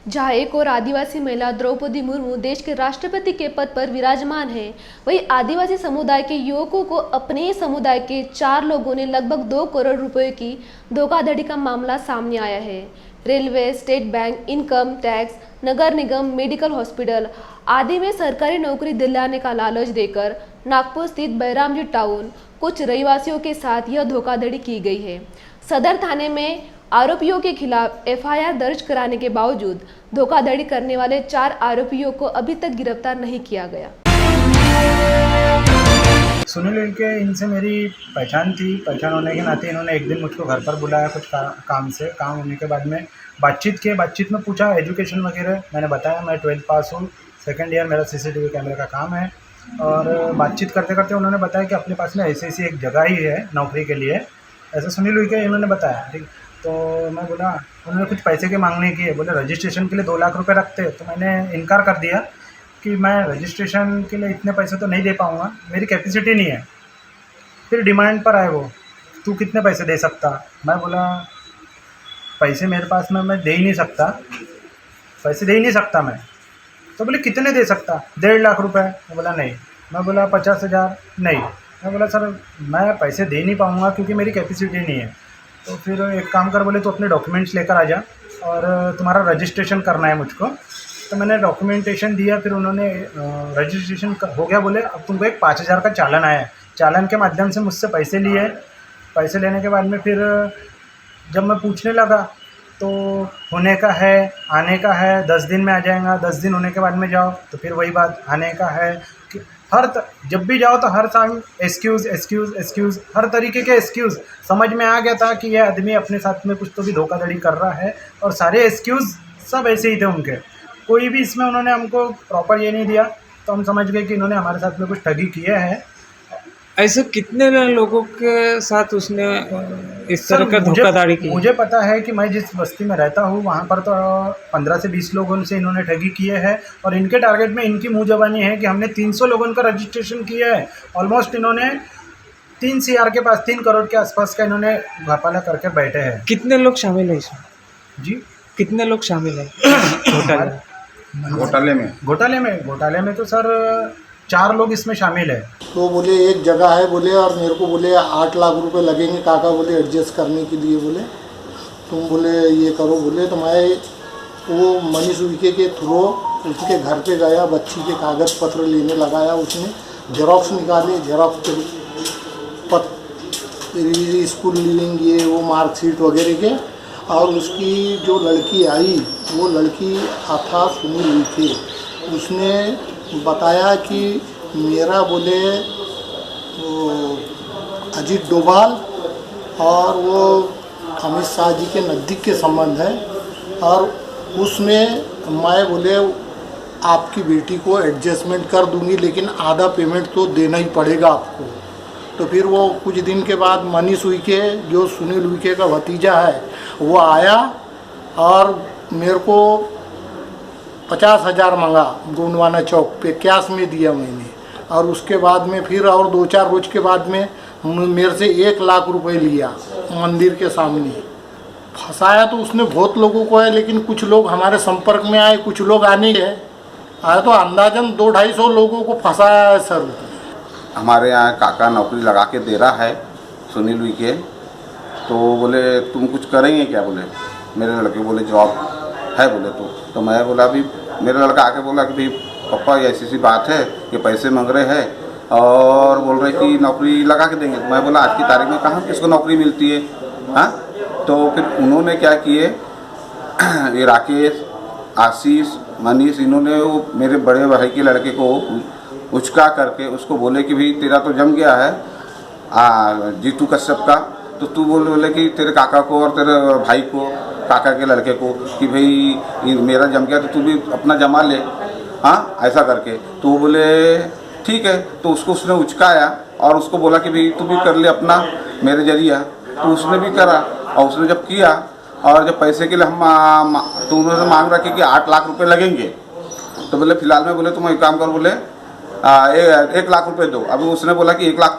जहां एक और आदिवासी महिला द्रौपदी मुर्मू देश के राष्ट्रपति के पद पर विराजमान हैं, वहीं आदिवासी समुदाय के युवकों को अपने ही समुदाय के 4 लोगों ने लगभग 2 करोड़ रुपए की धोखाधड़ी का मामला सामने आया है। Railway, state bank, income tax, नगर निगम, मेडिकल हॉस्पिटल आदि में सरकारी नौकरी दिलाने का लालच देकर नागपुर स्थित बैरामजी टाउन कुछ रहिवासियों के साथ यह धोखाधड़ी की गई है। सदर थाने में आरोपियों के खिलाफ एफआईआर दर्ज कराने के बावजूद धोखाधड़ी करने वाले 4 आरोपियों को अभी तक गिरफ्तार नहीं किया गया। सुनील उइके, इनसे मेरी पहचान थी। पहचान होने के नाते इन्होंने एक दिन मुझको घर पर बुलाया कुछ काम होने के बाद में बातचीत में पूछा एजुकेशन वगैरह। मैंने बताया मैं 12th पास हूँ, सेकंड ईयर मेरा सीसीटीवी कैमरे का काम है। और बातचीत करते करते उन्होंने बताया कि अपने पास में ऐसी एक जगह ही है नौकरी के लिए, ऐसा सुनील उइके इन्होंने बताया। ठीक, तो मैं बोला, उन्होंने कुछ पैसे के मांगने की है, बोले रजिस्ट्रेशन के लिए 2 लाख रुपए रखते। तो मैंने इनकार कर दिया कि मैं रजिस्ट्रेशन के लिए इतने पैसे तो नहीं दे पाऊँगा, मेरी कैपेसिटी नहीं है। फिर डिमांड पर आए वो, तू कितने पैसे दे सकता। मैं बोला पैसे मेरे पास में मैं दे ही नहीं सकता, पैसे दे ही नहीं सकता मैं। तो बोले कितने दे सकता, 1.5 लाख रुपए। मैं बोला नहीं। मैं बोला 50,000, नहीं। मैं बोला सर मैं पैसे दे नहीं पाऊँगा क्योंकि मेरी कैपेसिटी नहीं है। तो फिर एक काम कर, बोले तो अपने डॉक्यूमेंट्स लेकर आ जा और तुम्हारा रजिस्ट्रेशन करना है मुझको। तो मैंने डॉक्यूमेंटेशन दिया, फिर उन्होंने रजिस्ट्रेशन हो गया। बोले अब तुमको एक 5,000 का चालान आया है, चालान के माध्यम से मुझसे पैसे लिए। पैसे लेने के बाद में फिर जब मैं पूछने लगा तो होने का है, आने का है, 10 दिन में आ जाएगा, 10 दिन होने के बाद में जाओ। तो फिर वही बात, आने का है कि जब भी जाओ तो हर टाइम एक्सक्यूज़, हर तरीके के एक्सक्यूज़। समझ में आ गया था कि यह आदमी अपने साथ में कुछ तो भी धोखाधड़ी कर रहा है, और सारे एक्सक्यूज़ सब ऐसे ही थे उनके। कोई भी इसमें उन्होंने हमको प्रॉपर ये नहीं दिया, तो हम समझ गए कि इन्होंने हमारे साथ में कुछ ठगी किए हैं। ऐसे कितने लोगों के साथ उसने इस तरह का धोखाधड़ी की? मुझे पता है कि मैं जिस बस्ती में रहता हूँ वहाँ पर तो 15 से 20 लोगों से इन्होंने ठगी किए हैं। और इनके टारगेट में इनकी मुँह ज़बानी है कि हमने 300 लोगों का रजिस्ट्रेशन किया है। ऑलमोस्ट इन्होंने 3 CR के पास, 3 करोड़ के आसपास का इन्होंने घपला करके बैठे हैं। कितने लोग शामिल हैं इसमें? जी, कितने लोग शामिल हैं घोटाले में तो सर 4 लोग इसमें शामिल है। तो बोले एक जगह है बोले, और मेरे को बोले 8 लाख रुपए लगेंगे काका, बोले एडजस्ट करने के लिए। बोले तुम बोले ये करो। बोले तो मैं वो मनीष उइके के थ्रू उसके घर पे गया, बच्ची के कागज़ पत्र लेने लगाया। उसने जेरॉक्स निकाले, जेरॉक्स स्कूल लिविंग ये वो मार्कशीट वगैरह के। और उसकी जो लड़की आई, वो लड़की था सुनील उइके। उसने बताया कि मेरा बोले वो अजीत डोभाल और वो अमित शाह जी के नज़दीक के संबंध है, और उसमें मैं बोले आपकी बेटी को एडजस्टमेंट कर दूंगी, लेकिन आधा पेमेंट तो देना ही पड़ेगा आपको। तो फिर वो कुछ दिन के बाद मनीष उइके, जो सुनील उइके का भतीजा है, वो आया और मेरे को 50,000 मंगा गोंडवाना चौक पे, कैश में दिया मैंने। और उसके बाद में फिर और 2-4 रोज के बाद में मेरे से 1 लाख रुपए लिया मंदिर के सामने। फंसाया तो उसने बहुत लोगों को है, लेकिन कुछ लोग हमारे संपर्क में आए, कुछ लोग आने गए। आए तो अंदाजन 200-250 लोगों को फंसाया है सर। हमारे यहाँ काका नौकरी लगा के दे रहा है सुनील उइके। तो बोले तुम कुछ करेंगे क्या? बोले मेरे लड़के बोले जॉब है। बोले तो मैं बोला भी, मेरा लड़का आके बोला कि भाई पापा ऐसी बात है कि पैसे मांग रहे हैं और बोल रहे कि नौकरी लगा के देंगे। मैं बोला आज की तारीख में कहाँ किसको नौकरी मिलती है? हाँ, तो फिर उन्होंने क्या किए, ये राकेश, आशीष, मनीष, इन्होंने वो मेरे बड़े भाई के लड़के को उचका करके उसको बोले कि भाई तेरा तो जम गया है जीतू कश्यप का, तो तू बोले कि तेरे काका को और तेरे भाई को, काका के लड़के को, कि भाई मेरा जम गया तो तू भी अपना जमा ले। हाँ, ऐसा करके तो वो बोले ठीक है। तो उसको उसने उचकाया और उसको बोला कि भाई तू भी कर ले अपना मेरे जरिया। तो उसने भी करा, और उसने जब किया और जब पैसे के लिए हम तो उन्होंने मांग रखी कि 8 लाख रुपए लगेंगे। तो बोले फिलहाल में बोले तुम एक काम करो, बोले 1 लाख रुपए दो। अभी उसने बोला कि 1 लाख